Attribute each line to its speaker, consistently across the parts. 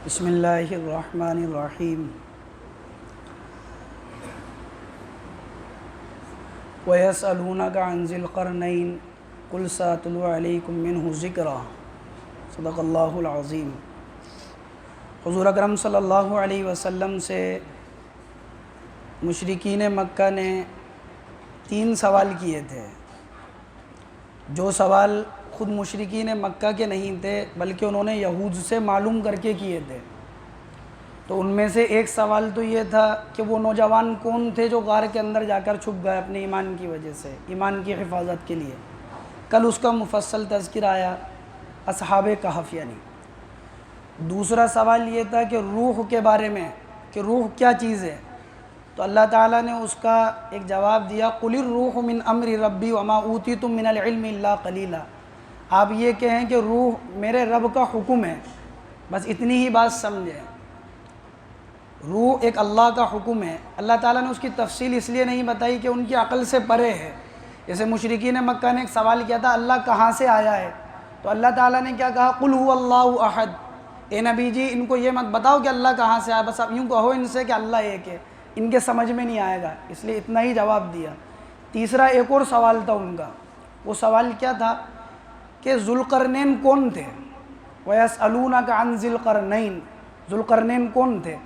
Speaker 1: بسم اللہ الرحمن الرحیم وَيَسْأَلُونَكَ عَنْ ذِي الْقَرْنَيْنِ قُلْ سَأَتْلُو عَلَيْكُمْ مِنْهُ ذِكْرًا صدق اللہ العظیم۔ حضور اکرم صلی اللہ علیہ وسلم سے مشرکین مکہ نے 3 سوال کیے تھے، جو سوال خود مشرکین مکہ کے نہیں تھے بلکہ انہوں نے یہود سے معلوم کر کے کیے تھے۔ تو ان میں سے ایک سوال تو یہ تھا کہ وہ نوجوان کون تھے جو غار کے اندر جا کر چھپ گئے اپنے ایمان کی وجہ سے، ایمان کی حفاظت کے لیے۔ کل اس کا مفصل تذکرہ آیا، اصحاب کہف یعنی۔ دوسرا سوال یہ تھا کہ روح کے بارے میں، کہ روح کیا چیز ہے، تو اللہ تعالیٰ نے اس کا ایک جواب دیا، قُلِ الرُّوحُ مِنْ أَمْرِ رَبِّي وَمَا أُوتِيتُم مِّنَ الْعِلْمِ إِلَّا قَلِيلًا۔ آپ یہ کہیں کہ روح میرے رب کا حکم ہے، بس اتنی ہی بات سمجھیں۔ روح ایک اللہ کا حکم ہے۔ اللہ تعالیٰ نے اس کی تفصیل اس لیے نہیں بتائی کہ ان کی عقل سے پرے ہے۔ جیسے مشرکین مکہ نے ایک سوال کیا تھا، اللہ کہاں سے آیا ہے، تو اللہ تعالیٰ نے کیا کہا، قُلْ هُوَ اللَّهُ أَحَدٌ۔ اے نبی جی ان کو یہ مت بتاؤ کہ اللہ کہاں سے آیا، بس اب یوں کہو ان سے کہ اللہ ایک ہے، ان کے سمجھ میں نہیں آئے گا، اس لیے اتنا ہی جواب دیا۔ تیسرا ایک اور سوال تھا ان کا، وہ سوال کیا تھا کہ ذوالقرنین کون تھے، وَيَسْأَلُونَكَ عَنْ ذِي الْقَرْنَيْنِ، ذوالقرنین کون تھے،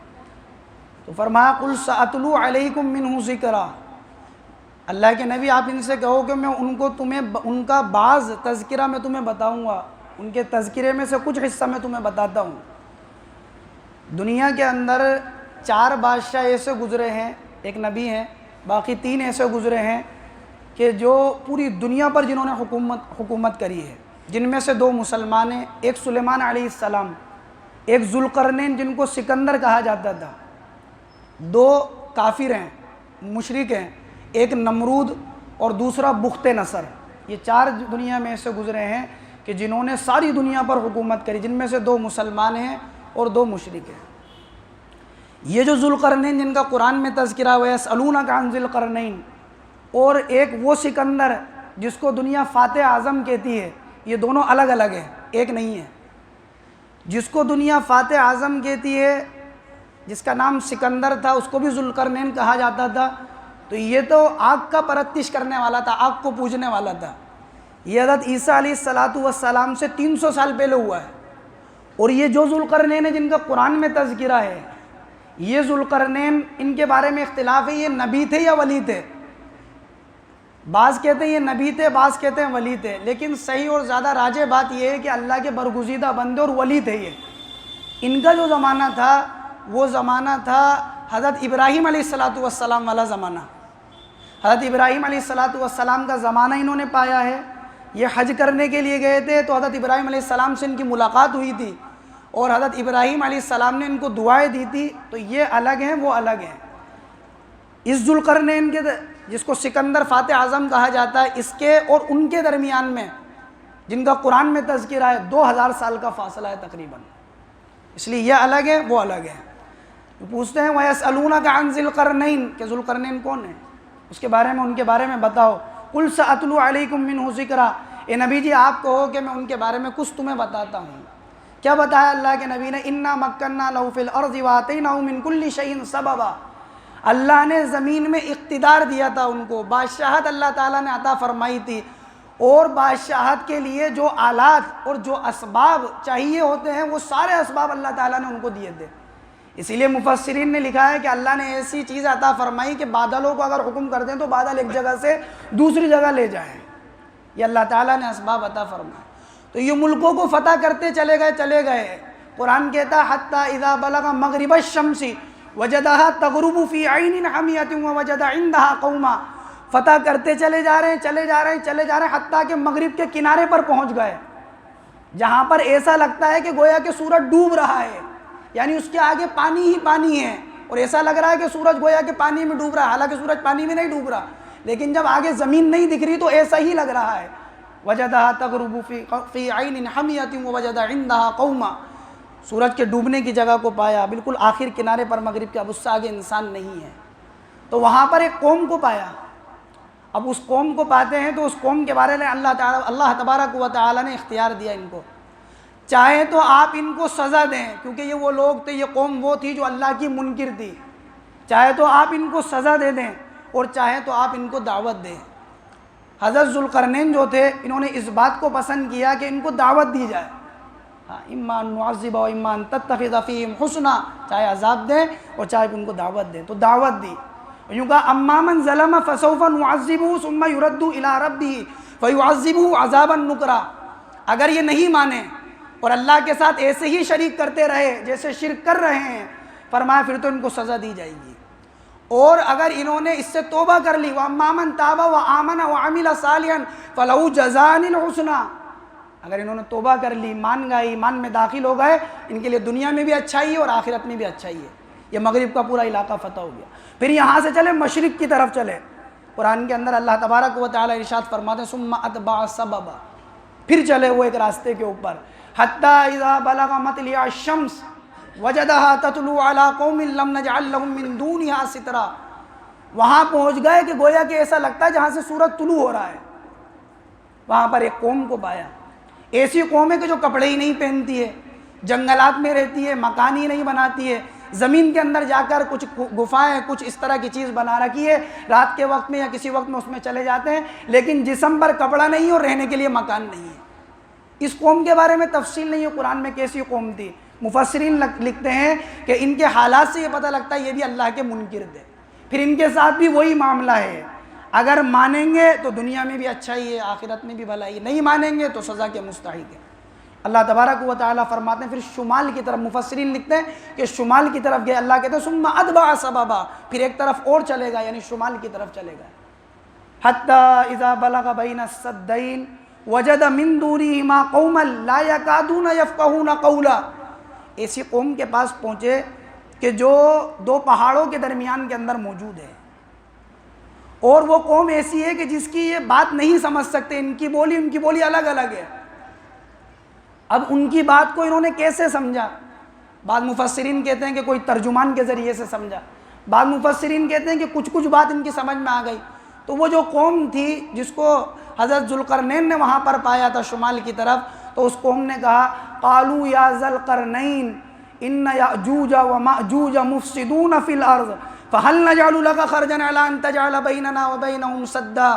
Speaker 1: تو فرمایا قُلْ سَأَتْلُو عَلَيْكُمْ مِنْهُ ذِكْرًا۔ اللہ کے نبی آپ ان سے کہو کہ میں ان کو ان کا بعض تذکرہ میں تمہیں بتاؤں گا، ان کے تذکرے میں سے کچھ حصہ میں تمہیں بتاتا ہوں۔ دنیا کے اندر 4 بادشاہ ایسے گزرے ہیں، ایک نبی ہیں، باقی 3 ایسے گزرے ہیں کہ جو پوری دنیا پر جنہوں نے حکومت کری ہے، جن میں سے 2 مسلمان ہیں، ایک سلیمان علیہ السلام، ایک ذوالقرنین جن کو سکندر کہا جاتا تھا، 2 کافر ہیں، مشرک ہیں، ایک نمرود اور دوسرا بخت نصر۔ یہ 4 دنیا میں ایسے گزرے ہیں کہ جنہوں نے ساری دنیا پر حکومت کری، جن میں سے 2 مسلمان ہیں اور 2 مشرک ہیں۔ یہ جو ذوالقرنین جن کا قرآن میں تذکرہ ہوا ہے، یسألونک عن ذی القرنین، اور ایک وہ سکندر جس کو دنیا فاتح اعظم کہتی ہے، یہ دونوں الگ الگ ہیں، ایک نہیں ہے۔ جس کو دنیا فاتح اعظم کہتی ہے، جس کا نام سکندر تھا، اس کو بھی ذوالقرنین کہا جاتا تھا۔ تو یہ تو آگ کا پرستش کرنے والا تھا، آگ کو پوجنے والا تھا۔ یہ حضرت عیسیٰ علیہ السلام سے 300 سال پہلے ہوا ہے۔ اور یہ جو ذوالقرنین ہے جن کا قرآن میں تذکرہ ہے، یہ ذوالقرنین، ان کے بارے میں اختلاف ہے، یہ نبی تھے یا ولی تھے۔ بعض کہتے ہیں یہ نبی تھے، بعض کہتے ہیں ولی تھے، لیکن صحیح اور زیادہ راجح بات یہ ہے کہ اللہ کے برگزیدہ بندے اور ولی تھے یہ۔ ان کا جو زمانہ تھا وہ زمانہ تھا حضرت ابراہیم علیہ السلام والا زمانہ۔ حضرت ابراہیم علیہ السلام کا زمانہ انہوں نے پایا ہے۔ یہ حج کرنے کے لیے گئے تھے تو حضرت ابراہیم علیہ السلام سے ان کی ملاقات ہوئی تھی، اور حضرت ابراہیم علیہ السلام نے ان کو دعائیں دی تھی۔ تو یہ الگ ہیں، وہ الگ ہیں۔ اس ذوالقرنین کے، جس کو سکندر فاتح اعظم کہا جاتا ہے، اس کے اور ان کے درمیان میں جن کا قرآن میں تذکرہ ہے 2000 سال کا فاصلہ ہے تقریباً، اس لیے یہ الگ ہے، وہ الگ ہے۔ پوچھتے ہیں وَيَسْأَلُونَكَ عَنْ ذِي الْقَرْنَيْنِ، کہ ذوالقرنین کون ہے، اس کے بارے میں، ان کے بارے میں بتاؤ۔ قُلْ سَأَتْلُو عَلَيْكُمْ مِنْهُ ذِكْرًا، اے نبی جی آپ کہو کہ میں ان کے بارے میں کچھ تمہیں بتاتا ہوں۔ کیا بتایا اللہ کے نبی نے، إِنَّا مَكَّنَّا لَهُ فِي الْأَرْضِ وَآتَيْنَاهُ مِنْ كُلِّ شَيْءٍ سَبَبًا۔ اللہ نے زمین میں اقتدار دیا تھا ان کو، بادشاہت اللہ تعالیٰ نے عطا فرمائی تھی، اور بادشاہت کے لیے جو آلات اور جو اسباب چاہیے ہوتے ہیں وہ سارے اسباب اللہ تعالیٰ نے ان کو دیے تھے۔ اسی لیے مفسرین نے لکھا ہے کہ اللہ نے ایسی چیز عطا فرمائی کہ بادلوں کو اگر حکم کر دیں تو بادل ایک جگہ سے دوسری جگہ لے جائیں، یہ اللہ تعالیٰ نے اسباب عطا فرمائے۔ تو یہ ملکوں کو فتح کرتے چلے گئے۔ قرآن کہتا ہے حتیٰ اذا بلغ مغرب الشمس وجدها تغرب فی عین حمیۃ ووجد عندها قوما، فتح کرتے چلے جا رہے ہیں حتیٰ کہ مغرب کے کنارے پر پہنچ گئے، جہاں پر ایسا لگتا ہے کہ گویا کہ سورج ڈوب رہا ہے، یعنی اس کے آگے پانی ہی پانی ہے، اور ایسا لگ رہا ہے کہ سورج گویا کہ پانی میں ڈوب رہا ہے، حالانکہ سورج پانی میں نہیں ڈوب رہا، لیکن جب آگے زمین نہیں دکھ رہی تو ایسا ہی لگ رہا ہے۔ وجدها تغرب فی عین حمیۃ ووجد عندها قوما، سورج کے ڈوبنے کی جگہ کو پایا، بالکل آخر کنارے پر مغرب کے، اب اس سے آگے انسان نہیں ہے۔ تو وہاں پر ایک قوم کو پایا۔ اب اس قوم کو پاتے ہیں تو اس قوم کے بارے میں اللہ تبارک و تعالی نے اختیار دیا ان کو۔ چاہے تو آپ ان کو سزا دیں، کیونکہ یہ وہ لوگ تھے، یہ قوم وہ تھی جو اللہ کی منکر تھی، چاہے تو آپ ان کو سزا دے دیں اور چاہے تو آپ ان کو دعوت دیں۔ حضرت ذوالقرنین جو تھے انہوں نے اس بات کو پسند کیا کہ ان کو دعوت دی جائے، اما ان نعذب و اما ان تتخذ فیہم حسنا، چاہے عذاب دیں اور چاہے ان کو دعوت دیں، تو دعوت دی۔ یوں کہا اما من ظلم فسوف نعذبہ ثم یرد الی ربہ فیعذبہ عذابا نکرا، اگر یہ نہیں مانے اور اللہ کے ساتھ ایسے ہی شریک کرتے رہے جیسے شرک کر رہے ہیں، فرمایا پھر تو ان کو سزا دی جائے گی، اور اگر انہوں نے اس سے توبہ کر لی وَأَمَّا مَن تَابَ وَآمَنَ وَعَمِلَ صَالِحًا فَلَهُ جَزَاءً الْحُسْنَى، اگر انہوں نے توبہ کر لی، مان گئے، ایمان میں داخل ہو گئے، ان کے لیے دنیا میں بھی اچھائی ہے اور آخرت میں بھی اچھائی ہے۔ یہ مغرب کا پورا علاقہ فتح ہو گیا۔ پھر یہاں سے چلے مشرق کی طرف چلے، قرآن کے اندر اللہ تبارک و تعالی ارشاد فرماتے ہیں ثُمَّ أَتْبَعَ سَبَبًا، پھر چلے وہ ایک راستے کے اوپر، حَتَّى إِذَا بَلَغَ مَطْلِعَ الشَّمْسِ وَجَدَهَا تَطْلُعُ عَلَى قَوْمٍ لَمْ نَجْعَل لَّهُم مِّن دُونِهَا سِتْرًا، وہاں پہنچ گئے کہ گویا کہ ایسا لگتا ہے جہاں سے سورج طلوع ہو رہا ہے، وہاں پر ایک قوم کو پایا، ایسی قوم ہے کہ جو کپڑے ہی نہیں پہنتی ہے، جنگلات میں رہتی ہے، مکان ہی نہیں بناتی ہے، زمین کے اندر جا کر کچھ گفائیں کچھ اس طرح کی چیز بنا رکھی ہے، رات کے وقت میں یا کسی وقت میں اس میں چلے جاتے ہیں، لیکن جسم پر کپڑا نہیں اور رہنے کے لیے مکان نہیں ہے۔ اس قوم کے بارے میں تفصیل نہیں ہے قرآن میں کیسی قوم تھی، مفسرین لکھتے ہیں کہ ان کے حالات سے یہ پتہ لگتا ہے یہ بھی اللہ کے منکر تھے، پھر ان کے ساتھ بھی وہی معاملہ ہے، اگر مانیں گے تو دنیا میں بھی اچھائی ہے، آخرت میں بھی بھلائی ہے، نہیں مانیں گے تو سزا کے مستحق ہے۔ اللہ تبارک و تعالیٰ فرماتے ہیں پھر شمال کی طرف، مفسرین لکھتے ہیں کہ شمال کی طرف گئے، اللہ کہتے ہیں ثم اتبع سببا، پھر ایک طرف اور چلے گا، یعنی شمال کی طرف چلے گا، حتی اذا بلغ بین السدین وجد من دونہما قوما لا یکادون یفقہون قولا، ایسی قوم کے پاس پہنچے کہ جو دو پہاڑوں کے درمیان کے اندر موجود ہے، اور وہ قوم ایسی ہے کہ جس کی یہ بات نہیں سمجھ سکتے، ان کی بولی الگ الگ ہے۔ اب ان کی بات کو انہوں نے کیسے سمجھا؟ بعض مفسرین کہتے ہیں کہ کوئی ترجمان کے ذریعے سے سمجھا، بعض مفسرین کہتے ہیں کہ کچھ بات ان کی سمجھ میں آ گئی۔ تو وہ جو قوم تھی جس کو حضرت ذوالقرنین نے وہاں پر پایا تھا شمال کی طرف، تو اس قوم نے کہا قالوا یا ذا القرنین ان یأجوج ومأجوج مفسدون فی الارض فہل نجعل لک خرجا علی ان تجعل بیننا وبینہم سدا،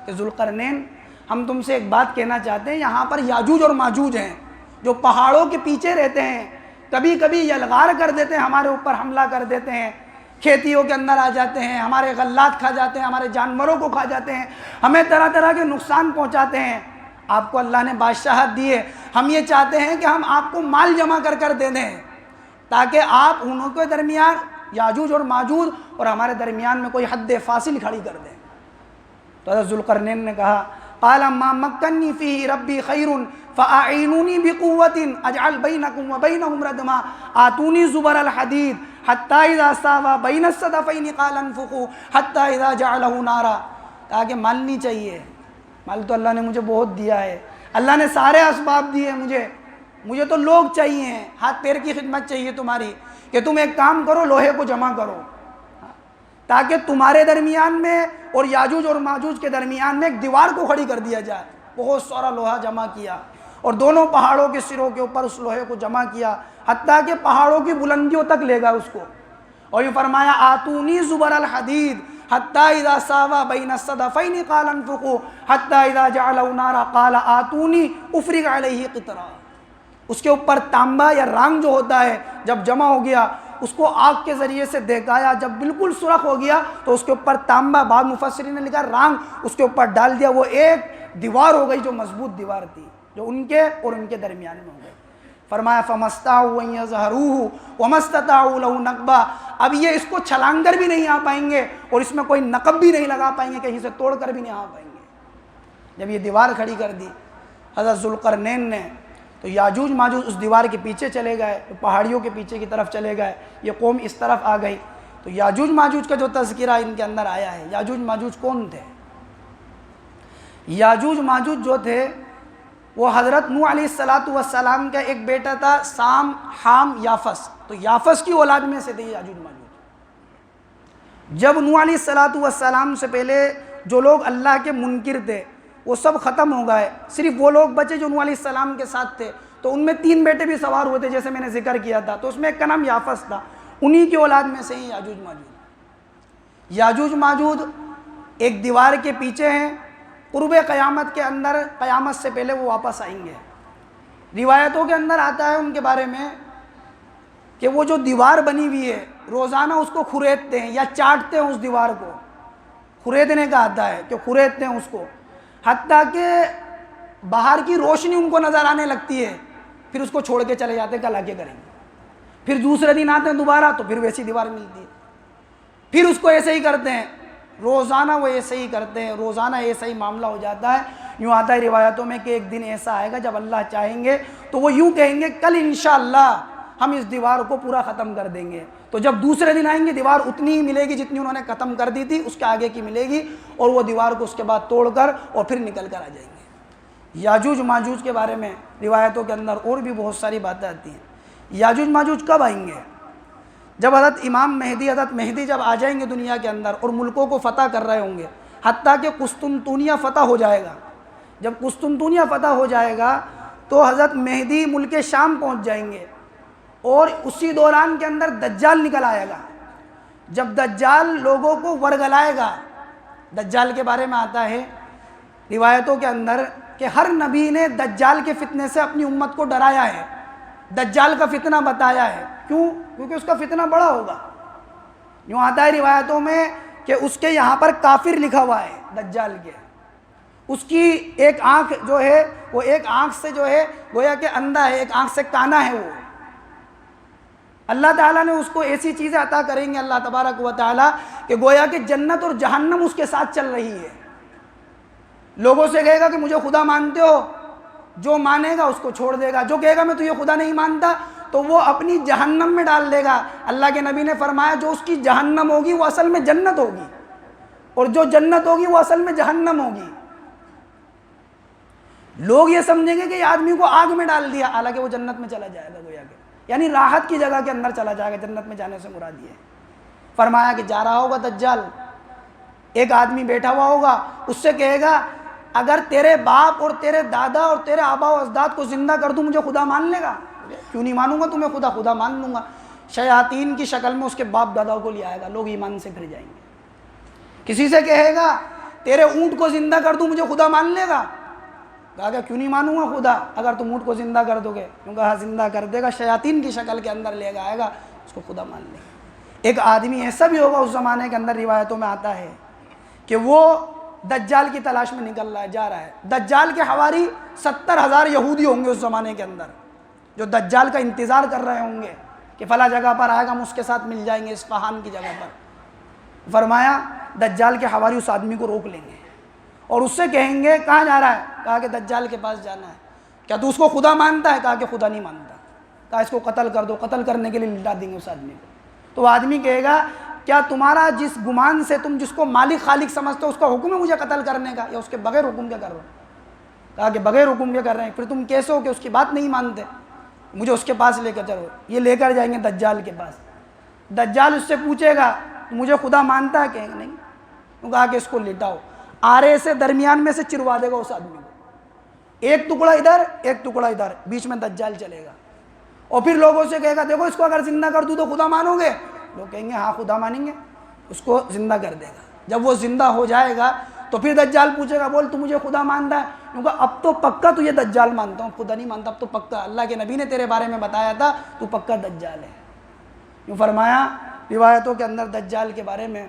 Speaker 1: کہ ذوالقرنین ہم تم سے ایک بات کہنا چاہتے ہیں، یہاں پر یاجوج اور ماجوج ہیں جو پہاڑوں کے پیچھے رہتے ہیں، کبھی کبھی یلغار کر دیتے ہیں، ہمارے اوپر حملہ کر دیتے ہیں، کھیتیوں کے اندر آ جاتے ہیں، ہمارے غلات کھا جاتے ہیں، ہمارے جانوروں کو کھا جاتے ہیں، ہمیں طرح طرح کے نقصان پہنچاتے ہیں۔ آپ کو اللہ نے بادشاہت دی ہے، ہم یہ چاہتے ہیں کہ ہم آپ کو مال جمع کر دے دیں تاکہ آپ انہوں کے درمیان یاجوج اور ماجوج اور ہمارے درمیان میں کوئی حد فاصل کھڑی کر دیں۔ تو حضرت ذوالقرنین نے کہا قال ما مکنی فیہ ربی خیر فاعینونی بقوت اجعل بینکم وبینہم ردما آتونی زبر الحدید حتی اذا ساوا بین الصدفین قال انفقوا حتی اذا جعلہ نارا، کہا کہ مال نہیں چاہیے، مال تو اللہ نے مجھے بہت دیا ہے، اللہ نے سارے اسباب دیے مجھے تو لوگ چاہیے ہیں، ہاتھ پیر کی خدمت چاہیے تمہاری، کہ تم ایک کام کرو لوہے کو جمع کرو تاکہ تمہارے درمیان میں اور یاجوج اور ماجوج کے درمیان میں ایک دیوار کو کھڑی کر دیا جائے۔ بہت سارا لوہا جمع کیا اور دونوں پہاڑوں کے سروں کے اوپر اس لوہے کو جمع کیا، حتیٰ کہ پہاڑوں کی بلندیوں تک لے گا اس کو، اور یہ فرمایا آتونی زبر الحدید حتی اذا ساوا بین الصدفین قال انفقوا حتی اذا جعلہ نارا قال آتونی افرغ علیہ قطرا، اس کے اوپر تانبا یا رانگ جو ہوتا ہے جب جمع ہو گیا اس کو آگ کے ذریعے سے دہکایا، جب بالکل سرخ ہو گیا تو اس کے اوپر تانبا، بعض مفسرین نے لکھا رانگ اس کے اوپر ڈال دیا، وہ ایک دیوار ہو گئی جو مضبوط دیوار تھی جو ان کے اور ان کے درمیان میں ہو گئی۔ فرمایا فَمَسْتَعُوا أَن يَظْهَرُوهُ وَمَا اسْتَطَاعُوا لَهُ نَقْبًا، اب یہ اس کو چھلانگ کر بھی نہیں آ پائیں گے اور اس میں کوئی نقب بھی نہیں لگا پائیں گے، کہیں سے توڑ کر بھی نہیں آ پائیں گے۔ جب یہ دیوار کھڑی کر دی حضرت ذوالقرنین نے، تو یاجوج ماجوج اس دیوار کے پیچھے چلے گئے، پہاڑیوں کے پیچھے کی طرف چلے گئے، یہ قوم اس طرف آ گئی۔ تو یاجوج ماجوج کا جو تذکرہ ان کے اندر آیا ہے، یاجوج ماجوج کون تھے؟ یاجوج ماجوج جو تھے وہ حضرت نوح علیہ السلام کا ایک بیٹا تھا سام، حام، یافس، تو یافس کی اولاد میں سے تھے یاجوج ماجوج۔ جب نوح علیہ السلام سے پہلے جو لوگ اللہ کے منکر تھے وہ سب ختم ہو گئے، صرف وہ لوگ بچے جو نوح علیہ السلام کے ساتھ تھے، تو ان میں 3 بیٹے بھی سوار ہوئے تھے جیسے میں نے ذکر کیا تھا، تو اس میں ایک کا نام یافس تھا، انہی کی اولاد میں سے ہی یاجوج ماجوج۔ یاجوج ماجوج ایک دیوار کے پیچھے ہیں، قرب قیامت کے اندر، قیامت سے پہلے وہ واپس آئیں گے۔ روایتوں کے اندر آتا ہے ان کے بارے میں کہ وہ جو دیوار بنی ہوئی ہے روزانہ اس کو کھریدتے ہیں یا چاٹتے ہیں، اس دیوار کو کھریدنے کا آتا ہے کہ کھریدتے ہیں اس کو، حتیٰ کہ باہر کی روشنی ان کو نظر آنے لگتی ہے، پھر اس کو چھوڑ کے چلے جاتے ہیں، کل آگے کریں گے۔ پھر دوسرے دن آتے ہیں دوبارہ تو پھر ویسی دیوار ملتی ہے، پھر اس کو ایسے ہی کرتے ہیں، روزانہ وہ ایسے ہی کرتے ہیں، روزانہ ایسا ہی معاملہ ہو جاتا ہے۔ یوں آتا ہے روایتوں میں کہ ایک دن ایسا آئے گا جب اللہ چاہیں گے تو وہ یوں کہیں گے کل انشاءاللہ ہم اس دیوار کو پورا ختم کر دیں گے، تو جب دوسرے دن آئیں گے دیوار اتنی ہی ملے گی جتنی انہوں نے ختم کر دی تھی، اس کے آگے کی ملے گی، اور وہ دیوار کو اس کے بعد توڑ کر اور پھر نکل کر آ جائیں گے۔ یاجوج ماجوج کے بارے میں روایتوں کے اندر اور بھی بہت ساری باتیں آتی ہیں۔ یاجوج ماجوج کب آئیں گے؟ جب حضرت مہدی جب آ جائیں گے دنیا کے اندر اور ملکوں کو فتح کر رہے ہوں گے، حتیٰ کہ قسطنطنیہ فتح ہو جائے گا۔ جب قسطنطنیہ فتح ہو جائے گا تو حضرت مہدی ملک شام پہنچ جائیں گے، اور اسی دوران کے اندر دجال نکل آئے گا۔ جب دجال لوگوں کو ورگلائے گا، دجال کے بارے میں آتا ہے روایتوں کے اندر کہ ہر نبی نے دجال کے فتنے سے اپنی امت کو ڈرایا ہے، دجال کا فتنہ بتایا ہے۔ کیوں؟ کیونکہ اس کا فتنہ بڑا ہوگا۔ یوں آتا ہے روایتوں میں کہ اس کے یہاں پر کافر لکھا ہوا ہے دجال کے، اس کی ایک آنکھ جو ہے وہ ایک آنکھ سے جو ہے گویا کہ اندھا ہے، ایک آنکھ سے کانا ہے وہ۔ اللہ تعالیٰ نے اس کو ایسی چیزیں عطا کریں گے اللہ تبارک و تعالیٰ کہ گویا کہ جنت اور جہنم اس کے ساتھ چل رہی ہے۔ لوگوں سے کہے گا کہ مجھے خدا مانتے ہو، جو مانے گا اس کو چھوڑ دے گا، جو کہے گا میں تجھے خدا نہیں مانتا تو وہ اپنی جہنم میں ڈال دے گا۔ اللہ کے نبی نے فرمایا جو اس کی جہنم ہوگی وہ اصل میں جنت ہوگی، اور جو جنت ہوگی وہ اصل میں جہنم ہوگی۔ لوگ یہ سمجھیں گے کہ یہ آدمی کو آگ میں ڈال دیا، حالانکہ وہ جنت میں چلا جائے گا، گویا کہ یعنی راحت کی جگہ کے اندر چلا جائے گا، جنت میں جانے سے مراد یہ ہے۔ فرمایا کہ جا رہا ہوگا دجال، ایک آدمی بیٹھا ہوا ہوگا، اس سے کہے گا اگر تیرے باپ اور تیرے دادا اور تیرے آبا و اجداد کو زندہ کر دوں مجھے خدا مان لے گا؟ کیوں نہیں مانوں گا تمہیں خدا، خدا مان لوں گا۔ شیاطین کی شکل میں اس کے باپ داداؤں کو لے آئے گا، لوگ ایمان سے پھر جائیں گے۔ کسی سے کہے گا تیرے اونٹ کو زندہ کر دوں مجھے خدا مان لے گا؟ کہا کہ کیوں نہیں مانوں گا خدا اگر تم اونٹ کو زندہ کر دو گے؟ کیونکہ ہاں زندہ کر دے گا، شیاطین کی شکل کے اندر لے گا آئے گا، اس کو خدا مان لے گا۔ ایک آدمی ایسا بھی ہوگا اس زمانے کے اندر، روایتوں میں آتا ہے کہ وہ دجال کی تلاش میں نکل رہا ہے، جا رہا ہے۔ دجال کے حواری 70,000 یہودی ہوں گے اس زمانے کے اندر، جو دجال کا انتظار کر رہے ہوں گے کہ فلاں جگہ پر آئے گا، ہم اس کے ساتھ مل جائیں گے اصفہان کی جگہ پر۔ فرمایا دجال کے حواری اس آدمی کو روک لیں گے اور اس سے کہیں گے کہاں جا رہا ہے؟ کہا کہ دجال کے پاس جانا ہے۔ کیا تو اس کو خدا مانتا ہے؟ کہا کہ خدا نہیں مانتا۔ کہا اس کو قتل کر دو، قتل کرنے کے لیے لٹا دیں گے اس آدمی کو۔ تو وہ آدمی کہے گا کیا تمہارا جس گمان سے تم جس کو مالک خالق سمجھتے ہو اس کا حکم ہے مجھے قتل کرنے کا، یا اس کے بغیر حکم کے کر رہے ہو؟ کہا کہ بغیر حکم کے کر رہے ہیں۔ پھر تم کیسے ہو کہ اس کی بات نہیں مانتے؟ مجھے اس کے پاس لے کر چلو۔ یہ لے کر جائیں گے دجال کے پاس۔ دجال اس سے پوچھے گا مجھے خدا مانتا ہے؟ کہیں گے نہیں۔ تو کہا کہ اس کو لٹاؤ، آرے سے درمیان میں سے چروا دے گا اس آدمی کو، ایک ٹکڑا ادھر ایک ٹکڑا ادھر، بیچ میں دجال چلے گا، اور پھر لوگوں سے کہے گا دیکھو اس کو اگر زندہ کر دوں تو خدا مانو گے؟ لوگ کہیں گے ہاں خدا مانیں گے۔ اس کو زندہ کر دے گا۔ جب وہ زندہ ہو جائے گا تو پھر دجال پوچھے گا بول تو مجھے خدا مانتا ہے؟ کیونکہ اب تو پکا تو یہ دجال مانتا ہوں، خدا نہیں مانتا اب تو پکا، اللہ کے نبی نے تیرے بارے میں بتایا تھا تو پکا دجال ہے۔ یوں فرمایا روایتوں کے اندر دجال کے بارے میں۔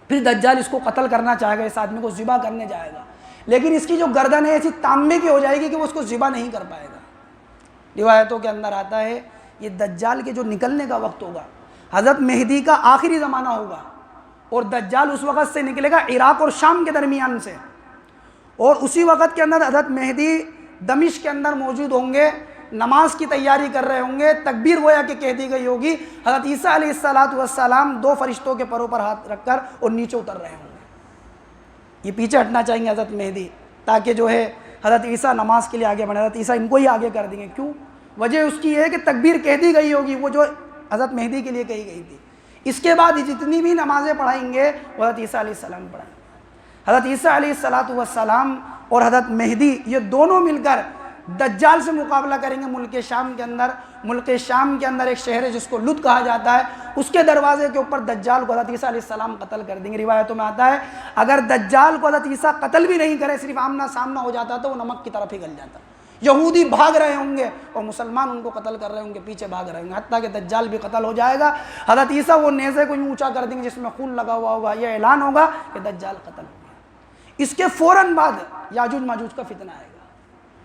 Speaker 1: پھر دجال اس کو قتل کرنا چاہے گا، اس آدمی کو ذبح کرنے جائے گا، لیکن اس کی جو گردن ہے ایسی تانبے کی ہو جائے گی کہ وہ اس کو ذبح نہیں کر پائے گا۔ روایتوں کے اندر آتا ہے یہ دجال کے جو نکلنے کا وقت ہوگا، حضرت مہدی کا آخری زمانہ ہوگا، اور دجال اس وقت سے نکلے گا عراق اور شام کے درمیان سے، اور اسی وقت کے اندر حضرت مہدی دمشق کے اندر موجود ہوں گے، نماز کی تیاری کر رہے ہوں گے، تکبیر گویا کہ کہہ دی گئی ہوگی، حضرت عیسیٰ علیہ السلام 2 فرشتوں کے پروں پر ہاتھ رکھ کر اور نیچے اتر رہے ہوں گے۔ یہ پیچھے ہٹنا چاہیں گے حضرت مہدی، تاکہ جو ہے حضرت عیسیٰ نماز کے لیے آگے بڑھے، حضرت عیسیٰ ان کو ہی آگے کر دیں گے۔ کیوں؟ وجہ اس کی یہ ہے کہ تکبیر کہہ دی گئی ہوگی وہ جو حضرت مہدی کے لیے کہی گئی تھی۔ اس کے بعد جتنی بھی نمازیں پڑھائیں گے وہ حضرت عیسیٰ علیہ السلام پڑھائیں گے۔ حضرت عیسیٰ علیہ السلام اور حضرت مہدی یہ دونوں مل کر دجال سے مقابلہ کریں گے ملک شام کے اندر. ملک شام کے اندر ایک شہر ہے جس کو لد کہا جاتا ہے, اس کے دروازے کے اوپر دجال کو حضرت عیسیٰ علیہ السلام قتل کر دیں گے. روایتوں میں آتا ہے اگر دجال کو حضرت عیسیٰ قتل بھی نہیں کرے, صرف آمنا سامنا ہو جاتا تو وہ نمک کی طرف ہی گل جاتا. یہودی بھاگ رہے ہوں گے اور مسلمان ان کو قتل کر رہے ہوں گے, پیچھے بھاگ رہے ہوں گے, حتیٰ کہ دجال بھی قتل ہو جائے گا. حضرت عیسیٰ وہ نیزے کو یوں اونچا کر دیں گے جس میں خون لگا ہوا ہوگا, یہ اعلان ہوگا کہ دجال قتل ہو گیا. اس کے فوراً بعد یاجوج ماجوج کا فتنہ آئے گا.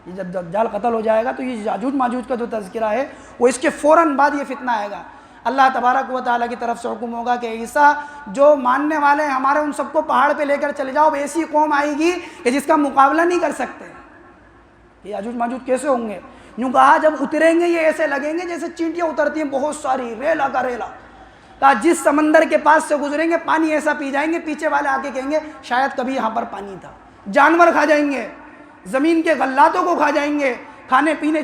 Speaker 1: یہ جب دجال قتل ہو جائے گا تو یہ یاجوج ماجوج کا جو تذکرہ ہے وہ اس کے فوراً بعد یہ فتنہ آئے گا. اللہ تبارک و تعالیٰ کی طرف سے حکم ہوگا کہ عیسیٰ جو ماننے والے ہیں ہمارے ان سب کو پہاڑ پہ لے کر چلے جاؤ, ایسی قوم آئے گی کہ جس کا مقابلہ نہیں کر سکتے. یہ یاجوج ماجوج کیسے ہوں گے؟ یوں کہا جب اتریں گے یہ ایسے لگیں گے جیسے چینٹیاں اترتی ہیں بہت ساری, ریلا کا ریلا. کہا جس سمندر کے پاس سے گزریں گے پانی ایسا پی جائیں گے, پیچھے والے آ کے کہیں گے شاید کبھی یہاں پر پانی تھا. جانور کھا جائیں گے, زمین کے غلاتوں کو کھا جائیں گے, کھانے پینے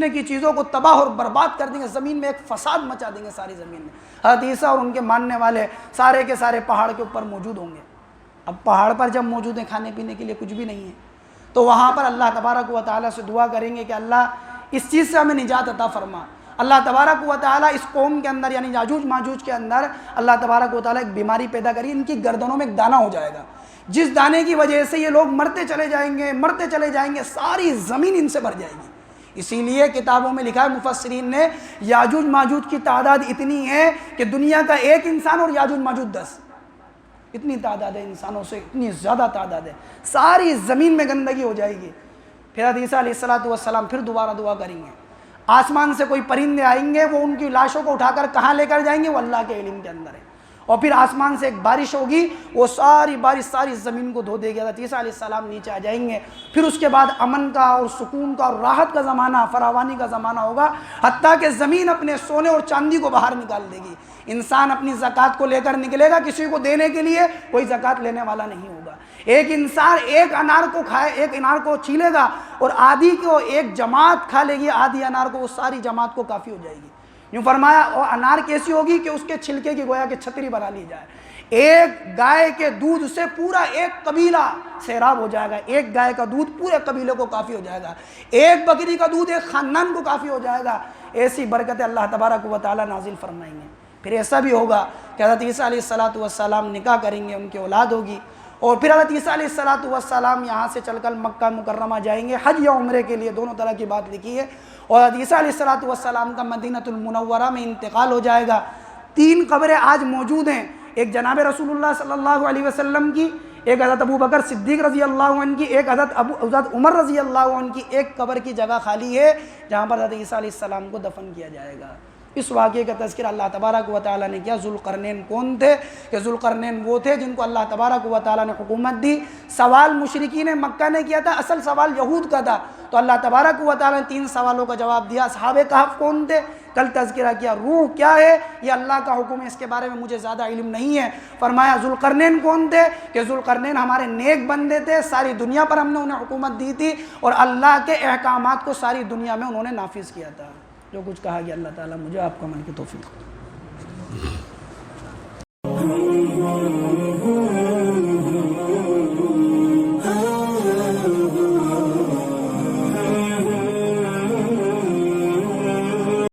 Speaker 1: کی چیزوں کو تباہ اور برباد کر دیں گے, زمین میں ایک فساد مچا دیں گے ساری زمین میں. حضرت عیسیٰ اور ان کے ماننے والے سارے کے سارے پہاڑ کے اوپر موجود ہوں گے. اب پہاڑ پر جب موجود ہیں, کھانے پینے کے لیے کچھ بھی نہیں ہے, تو وہاں پر اللہ تبارک و تعالیٰ سے دعا کریں گے کہ اللہ اس چیز سے ہمیں نجات عطا فرما. اللہ تبارک و تعالیٰ اس قوم کے اندر یعنی یاجوج ماجوج کے اندر اللہ تبارک و تعالیٰ ایک بیماری پیدا کری, ان کی گردنوں میں ایک دانہ ہو جائے گا, جس دانے کی وجہ سے یہ لوگ مرتے چلے جائیں گے, ساری زمین ان سے بھر جائے گی. اسی لیے کتابوں میں لکھا ہے مفسرین نے, یاجوج ماجوج کی تعداد اتنی ہے کہ دنیا کا ایک انسان اور یاجوج ماجوج 10. اتنی تعداد ہے انسانوں سے, اتنی زیادہ تعداد ہے, ساری زمین میں گندگی ہو جائے گی. پھر حضرت عیسیٰ علیہ السلام پھر دوبارہ دعا کریں گے, آسمان سے کوئی پرندے آئیں گے, وہ ان کی لاشوں کو اٹھا کر کہاں لے کر جائیں گے وہ اللہ کے علم کے اندر ہے. اور پھر آسمان سے ایک بارش ہوگی, وہ ساری بارش ساری زمین کو دھو دے گی. حضرت عیسیٰ علیہ السلام نیچے آ جائیں گے. پھر اس کے بعد امن کا اور سکون کا اور راحت کا زمانہ, فراوانی کا زمانہ ہوگا, حتیٰ کہ زمین اپنے سونے اور چاندی کو باہر نکال دے گی. انسان اپنی زکوٰۃ کو لے کر نکلے گا, کسی کو دینے کے لیے کوئی زکوٰۃ لینے والا نہیں ہوگا. ایک انسان ایک انار کو کھائے, ایک انار کو چھیلے گا اور آدھی کو ایک جماعت کھا لے گی, آدھی انار کو, وہ ساری جماعت کو کافی ہو جائے گی. یوں فرمایا اور انار کیسی ہوگی کہ اس کے چھلکے کی گویا کہ چھتری بنا لی جائے. ایک گائے کے دودھ سے پورا ایک قبیلہ سیراب ہو جائے گا, ایک گائے کا دودھ پورے قبیلے کو کافی ہو جائے گا, ایک بکری کا دودھ ایک خاندان کو کافی ہو جائے گا. ایسی برکتیں اللہ تبارک و تعالیٰ نازل فرمائیں گے. پھر ایسا بھی ہوگا کہ حضرت عیسیٰ علیہ السلام نکاح کریں گے, ان کی اولاد ہوگی, اور پھر حضرت عیسیٰ علیہ السلام یہاں سے چل کر مکہ مکرمہ جائیں گے حج یا عمرے کے لیے, دونوں طرح کی بات لکھی ہے. اور حضرت عیسیٰ علیہ السلام کا مدینۃ المنورہ میں انتقال ہو جائے گا. 3 قبریں آج موجود ہیں, ایک جناب رسول اللہ صلی اللہ علیہ وسلم کی, ایک حضرت ابو بکر صدیق رضی اللہ عنہ کی, ایک حضرت عمر رضی اللہ عنہ کی. ایک قبر کی جگہ خالی ہے جہاں پر حضرت عیسیٰ علیہ السلام کو دفن کیا جائے گا. اس واقعے کا تذکرہ اللہ تبارک و تعالیٰ نے کیا. ذوالقرنین کون تھے؟ کہ ذوالقرنین وہ تھے جن کو اللہ تبارک و تعالیٰ نے حکومت دی. سوال مشرکین مکہ نے کیا تھا, اصل سوال یہود کا تھا, تو اللہ تبارک و تعالیٰ نے 3 سوالوں کا جواب دیا. اصحاب کہف کون تھے؟ کل تذکرہ کیا. روح کیا ہے؟ یہ اللہ کا حکم ہے, اس کے بارے میں مجھے زیادہ علم نہیں ہے. فرمایا ذوالقرنین کون تھے؟ کہ ذوالقرنین ہمارے نیک بندے تھے, ساری دنیا پر ہم نے انہیں حکومت دی تھی, اور اللہ کے احکامات کو ساری دنیا میں انہوں نے نافذ کیا تھا. جو کچھ کہا گیا اللہ تعالیٰ مجھے آپ کو عمل کی توفیق.